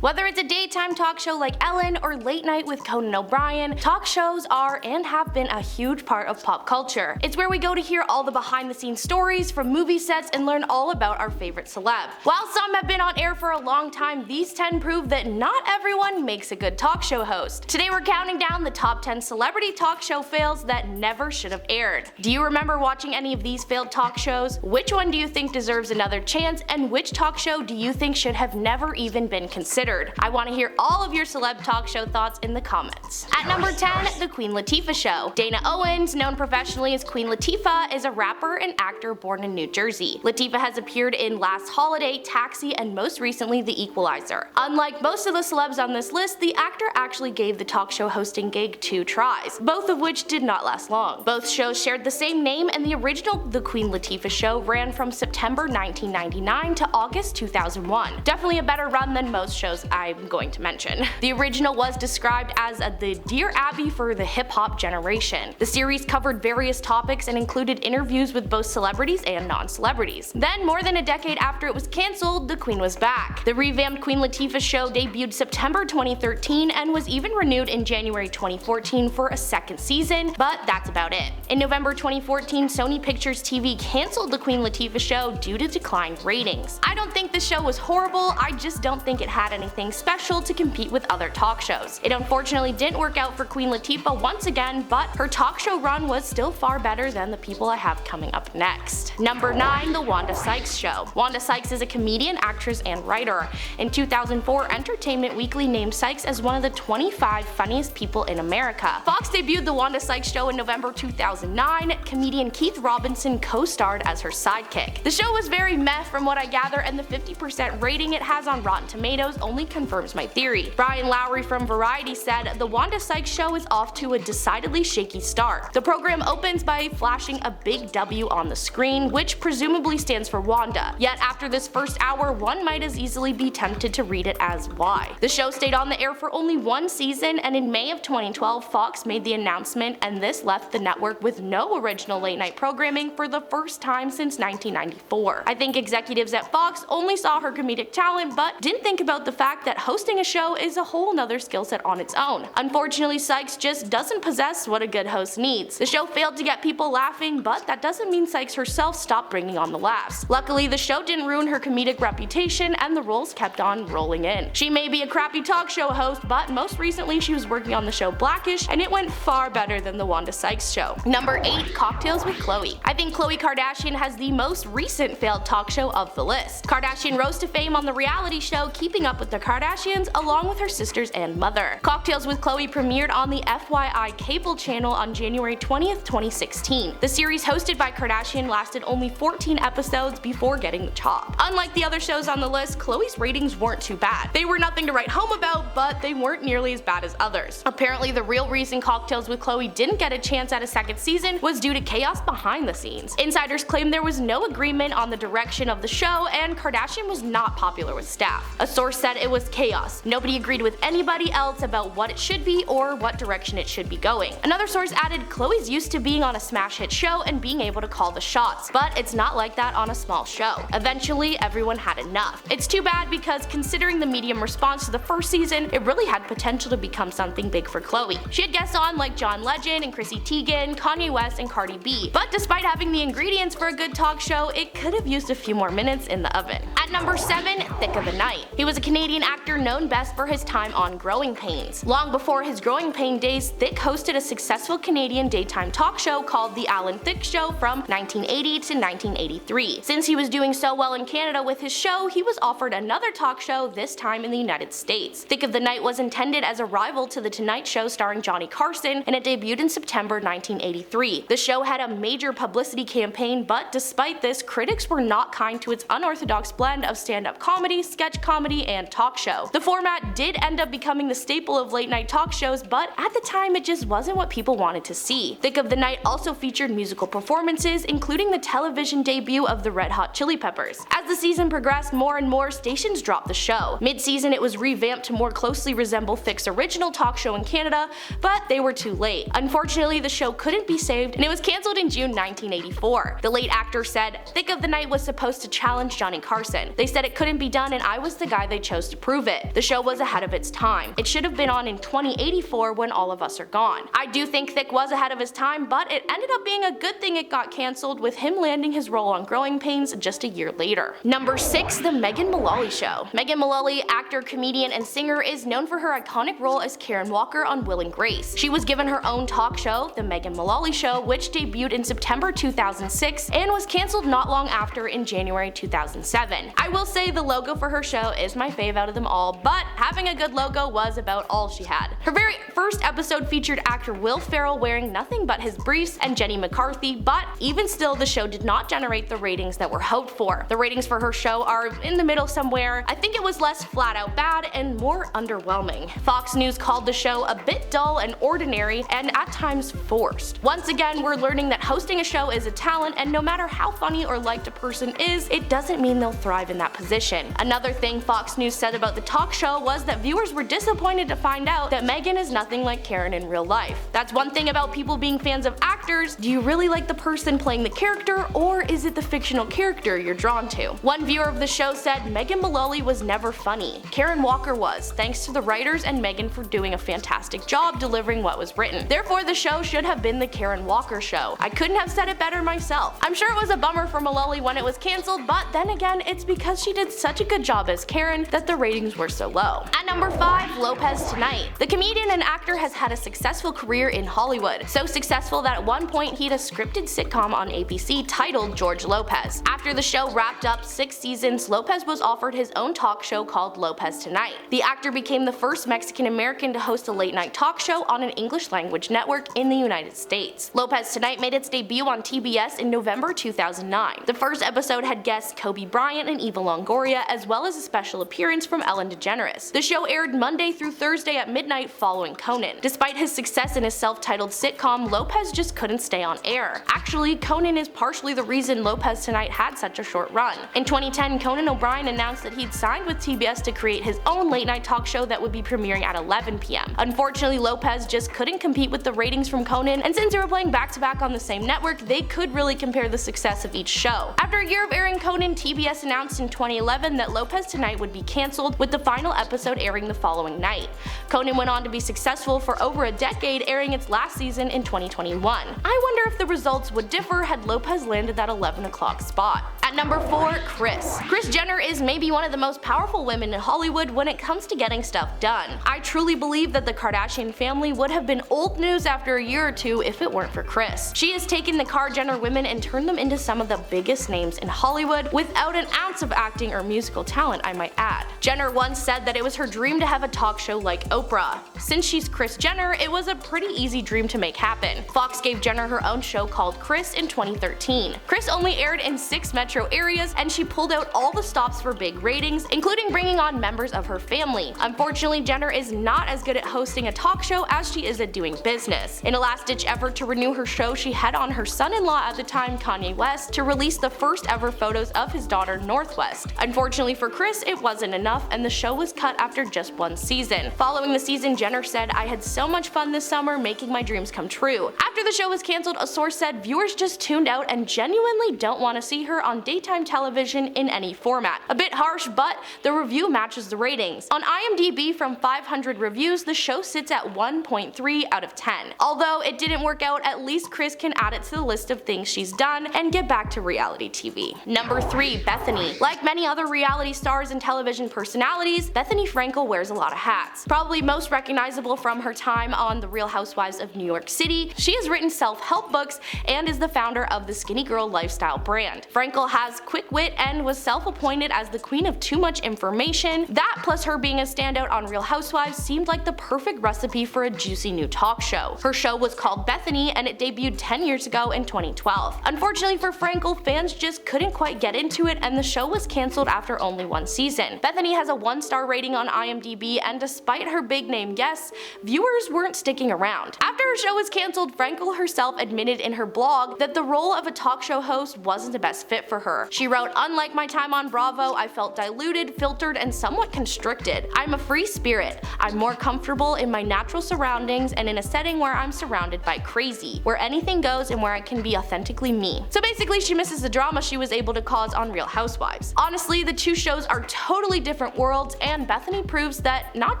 Whether it's a daytime talk show like Ellen or late night with Conan O'Brien, talk shows are and have been a huge part of pop culture. It's where we go to hear all the behind-the-scenes stories from movie sets and learn all about our favorite celeb. While some have been on air for a long time, these 10 prove that not everyone makes a good talk show host. Today we're counting down the top 10 celebrity talk show fails that never should have aired. Do you remember watching any of these failed talk shows? Which one do you think deserves another chance, and which talk show do you think should have never even been considered? I want to hear all of your celeb talk show thoughts in the comments. At number 10, The Queen Latifah Show. Dana Owens, known professionally as Queen Latifah, is a rapper and actor born in New Jersey. Latifah has appeared in Last Holiday, Taxi, and most recently The Equalizer. Unlike most of the celebs on this list, the actor actually gave the talk show hosting gig 2 tries, both of which did not last long. Both shows shared the same name, and the original The Queen Latifah Show ran from September 1999 to August 2001. Definitely a better run than most shows I'm going to mention. The original was described as the Dear Abby for the hip-hop generation. The series covered various topics and included interviews with both celebrities and non-celebrities. Then, more than a decade after it was cancelled, the Queen was back. The revamped Queen Latifah Show debuted September 2013 and was even renewed in January 2014 for a second season, but that's about it. In November 2014, Sony Pictures TV cancelled the Queen Latifah Show due to declined ratings. I don't think the show was horrible, I just don't think it had anything special to compete with other talk shows. It unfortunately didn't work out for Queen Latifah once again, but her talk show run was still far better than the people I have coming up next. Number 9, The Wanda Sykes Show. Wanda Sykes is a comedian, actress, and writer. In 2004, Entertainment Weekly named Sykes as one of the 25 funniest people in America. Fox debuted The Wanda Sykes Show in November 2009. Comedian Keith Robinson co-starred as her sidekick. The show was very meh from what I gather, and the 50% rating it has on Rotten Tomatoes only confirms my theory. Brian Lowry from Variety said, "The Wanda Sykes Show is off to a decidedly shaky start. The program opens by flashing a big W on the screen, which presumably stands for Wanda. Yet after this first hour, one might as easily be tempted to read it as Y." The show stayed on the air for only 1 season, and in May of 2012, Fox made the announcement, and this left the network with no original late-night programming for the first time since 1994. I think executives at Fox only saw her comedic talent, but didn't think about the fact that hosting a show is a whole nother skill set on its own. Unfortunately, Sykes just doesn't possess what a good host needs. The show failed to get people laughing, but that doesn't mean Sykes herself stopped bringing on the laughs. Luckily, the show didn't ruin her comedic reputation, and the roles kept on rolling in. She may be a crappy talk show host, but most recently she was working on the show Blackish, and it went far better than the Wanda Sykes Show. Number 8, Cocktails with Khloe. I think Khloe Kardashian has the most recent failed talk show of the list. Kardashian rose to fame on the reality show Keeping Up with the Kardashians along with her sisters and mother. Cocktails with Khloe premiered on the FYI cable channel on January 20th, 2016. The series hosted by Kardashian lasted only 14 episodes before getting the top. Unlike the other shows on the list, Khloe's ratings weren't too bad. They were nothing to write home about, but they weren't nearly as bad as others. Apparently, the real reason Cocktails with Khloe didn't get a chance at a second season was due to chaos behind the scenes. Insiders claim there was no agreement on the direction of the show, and Kardashian was not popular with staff. A source said it was chaos. Nobody agreed with anybody else about what it should be or what direction it should be going. Another source added, Khloe's used to being on a smash hit show and being able to call the shots, but it's not like that on a small show. Eventually, everyone had enough. It's too bad because considering the medium response to the first season, it really had potential to become something big for Khloe. She had guests on like John Legend and Chrissy Teigen, Kanye West, and Cardi B, but despite having the ingredients for a good talk show, it could have used a few more minutes in the oven. At number 7, Thicke of The Night. He was a Canadian actor known best for his time on Growing Pains. Long before his Growing Pain days, Thicke hosted a successful Canadian daytime talk show called The Alan Thicke Show from 1980 to 1983. Since he was doing so well in Canada with his show, he was offered another talk show, this time in the United States. Thicke of the Night was intended as a rival to The Tonight Show starring Johnny Carson, and it debuted in September 1983. The show had a major publicity campaign, but despite this, critics were not kind to its unorthodox blend of stand-up comedy, sketch comedy, and talk show. The format did end up becoming the staple of late-night talk shows, but at the time it just wasn't what people wanted to see. Thicke of the Night also featured musical performances, including the television debut of the Red Hot Chili Peppers. As the season progressed, more and more stations dropped the show. Mid-season, it was revamped to more closely resemble Thicke's original talk show in Canada, but they were too late. Unfortunately, the show couldn't be saved, and it was cancelled in June 1984. The late actor said, "Thicke of the Night was supposed to challenge Johnny Carson. They said it couldn't be done, and I was the guy they chose to prove it. The show was ahead of its time. It should have been on in 2084 when All of Us Are Gone. I do think Thicke was ahead of his time, but it ended up being a good thing it got cancelled, with him landing his role on Growing Pains just a year later. Number 6. The Megan Mullally Show. Megan Mullally, actor, comedian, and singer, is known for her iconic role as Karen Walker on Will and Grace. She was given her own talk show, The Megan Mullally Show, which debuted in September 2006 and was cancelled not long after in January 2007. I will say the logo for her show is my fave out of them all, but having a good logo was about all she had. Her very first episode featured actor Will Ferrell wearing nothing but his briefs and Jenny McCarthy, but even still the show did not generate the ratings that were hoped for. The ratings for her show are in the middle somewhere. I think it was less flat out bad and more underwhelming. Fox News called the show a bit dull and ordinary and at times forced. Once again, we're learning that hosting a show is a talent, and no matter how funny or liked a person is, it doesn't mean they'll thrive in that position. Another thing Fox News said about the talk show was that viewers were disappointed to find out that Megan is nothing like Karen in real life. That's one thing about people being fans of actors. Do you really like the person playing the character, or is it the fictional character you're drawn to? One viewer of the show said Megan Mullally was never funny. Karen Walker was, thanks to the writers and Megan for doing a fantastic job delivering what was written. Therefore, the show should have been the Karen Walker Show. I couldn't have said it better myself. I'm sure it was a bummer for Mullally when it was cancelled, but then again, it's because she did such a good job as Karen that the ratings were so low. At number 5, Lopez Tonight. The comedian and actor has had a successful career in Hollywood, so successful that at one point he had a scripted sitcom on ABC titled George Lopez. After the show wrapped up 6 seasons, Lopez was offered his own talk show called Lopez Tonight. The actor became the first Mexican American to host a late-night talk show on an English-language network in the United States. Lopez Tonight made its debut on TBS in November 2009. The first episode had guests Kobe Bryant and Eva Longoria, as well as a special appearance from Ellen DeGeneres. The show aired Monday through Thursday at midnight following Conan. Despite his success in his self-titled sitcom, Lopez just couldn't stay on air. Actually, Conan is partially the reason Lopez Tonight had such a short run. In 2010, Conan O'Brien announced that he'd signed with TBS to create his own late-night talk show that would be premiering at 11 p.m. Unfortunately, Lopez just couldn't compete with the ratings from Conan, and since they were playing back-to-back on the same network, they could really compare the success of each show. After a year of airing Conan, TBS announced in 2011 that Lopez Tonight would be cancelled, with the final episode airing the following night. Conan went on to be successful for over a decade, airing its last season in 2021. I wonder if the results would differ had Lopez landed that 11 o'clock spot. At number 4, Kris. Kris Jenner is maybe one of the most powerful women in Hollywood when it comes to getting stuff done. I truly believe that the Kardashian family would have been old news after a year or two if it weren't for Kris. She has taken the Jenner women and turned them into some of the biggest names in Hollywood without an ounce of acting or musical talent, I might add. Jenner once said that it was her dream to have a talk show like Oprah. Since she's Kris Jenner, it was a pretty easy dream to make happen. Fox gave Jenner her own show called Kris in 2013. Kris only aired in 6 metro areas, and she pulled out all the stops for big ratings, including bringing on members of her family. Unfortunately, Jenner is not as good at hosting a talk show as she is at doing business. In a last-ditch effort to renew her show, she had on her son-in-law at the time, Kanye West, to release the first ever photos of his daughter, Northwest. Unfortunately for Kris, it wasn't enough, and the show was cut after just 1 season. Following the season, Jenner said, "I had so much fun this summer making my dreams come true." After the show was cancelled, a source said viewers just tuned out and genuinely don't want to see her on daytime television in any format. A bit harsh, but the review matches the ratings. On IMDb, from 500 reviews, the show sits at 1.3 out of 10. Although it didn't work out, at least Kris can add it to the list of things she's done and get back to reality TV. Number 3, Bethenny. Like many other reality stars and television personalities, Bethenny Frankel wears a lot of hats. Probably most recognizable from her time on The Real Housewives of New York City, she has written self-help books and is the founder of the Skinny Girl lifestyle brand. Frankel has quick wit and was self-appointed as the queen of too much information. That, plus her being a standout on Real Housewives, seemed like the perfect recipe for a juicy new talk show. Her show was called Bethenny, and it debuted 10 years ago in 2012. Unfortunately for Frankel, fans just couldn't quite get into it, and the show was cancelled after only 1 season. Bethenny has a 1-star rating on IMDb, and despite her big-name guests, viewers weren't sticking around. After her show was cancelled, Frankel herself admitted in her blog that the role of a talk show host wasn't the best fit for her. her. She wrote, "Unlike my time on Bravo, I felt diluted, filtered, and somewhat constricted. I'm a free spirit. I'm more comfortable in my natural surroundings and in a setting where I'm surrounded by crazy, where anything goes and where I can be authentically me." So basically, she misses the drama she was able to cause on Real Housewives. Honestly, the two shows are totally different worlds, and Bethenny proves that not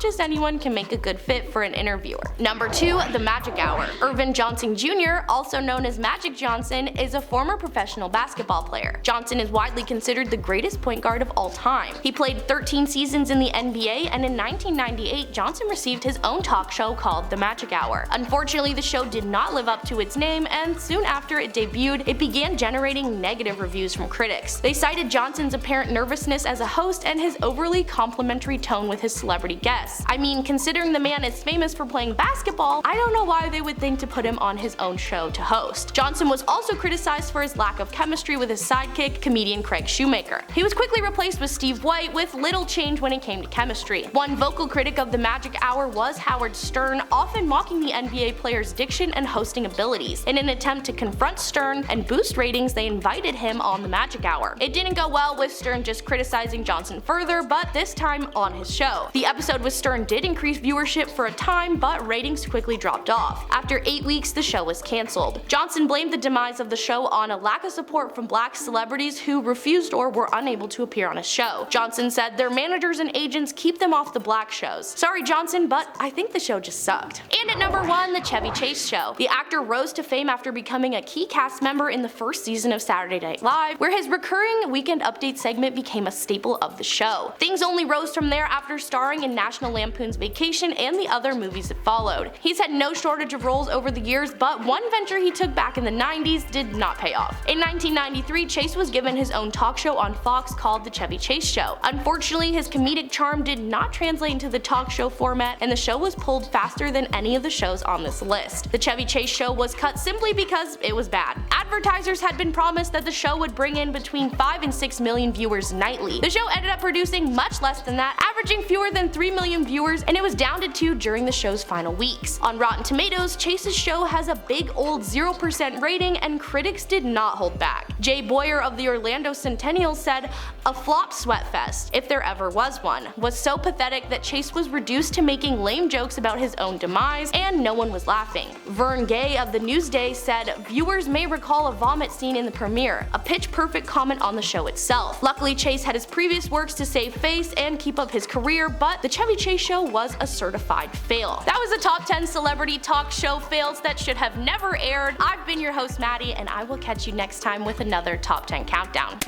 just anyone can make a good fit for an interviewer. Number 2, The Magic Hour. Irvin Johnson Jr., also known as Magic Johnson, is a former professional basketball player. Johnson is widely considered the greatest point guard of all time. He played 13 seasons in the NBA, and in 1998, Johnson received his own talk show called The Magic Hour. Unfortunately, the show did not live up to its name, and soon after it debuted, it began generating negative reviews from critics. They cited Johnson's apparent nervousness as a host and his overly complimentary tone with his celebrity guests. I mean, considering the man is famous for playing basketball, I don't know why they would think to put him on his own show to host. Johnson was also criticized for his lack of chemistry with his sidekick, comedian Craig Shoemaker. He was quickly replaced with Steve White, with little change when it came to chemistry. One vocal critic of The Magic Hour was Howard Stern, often mocking the NBA player's diction and hosting abilities. In an attempt to confront Stern and boost ratings, they invited him on The Magic Hour. It didn't go well, with Stern just criticizing Johnson further, but this time on his show. The episode with Stern did increase viewership for a time, but ratings quickly dropped off. After 8 weeks, the show was cancelled. Johnson blamed the demise of the show on a lack of support from black celebrities who refused or were unable to appear on his show. Johnson said their managers and agents keep them off the black shows. "Sorry, Johnson, but I think the show just sucked." And at number 1, The Chevy Chase Show. The actor rose to fame after becoming a key cast member in the first season of Saturday Night Live, where his recurring weekend update segment became a staple of the show. Things only rose from there after starring in National Lampoon's Vacation and the other movies that followed. He's had no shortage of roles over the years, but one venture he took back in the 90s did not pay off. In 1993, Chase was given his own talk show on Fox called The Chevy Chase Show. Unfortunately, his comedic charm did not translate into the talk show format, and the show was pulled faster than any of the shows on this list. The Chevy Chase Show was cut simply because it was bad. Advertisers had been promised that the show would bring in between 5 and 6 million viewers nightly. The show ended up producing much less than that, averaging fewer than 3 million viewers, and it was down to 2 during the show's final weeks. On Rotten Tomatoes, Chase's show has a big old 0% rating, and critics did not hold back. Jay Boyer of the Orlando Centennial said, "A flop sweatfest, if there ever was one, was so pathetic that Chase was reduced to making lame jokes about his own demise, and no one was laughing." Vern Gay of the Newsday said, "Viewers may recall a vomit scene in the premiere, a pitch-perfect comment on the show itself. Luckily, Chase had his previous works to save face and keep up his career, but the Chevy Chase Show was a certified fail." That was the top 10 celebrity talk show fails that should have never aired. I've been your host, Maddie, and I will catch you next time with another top 10 countdown.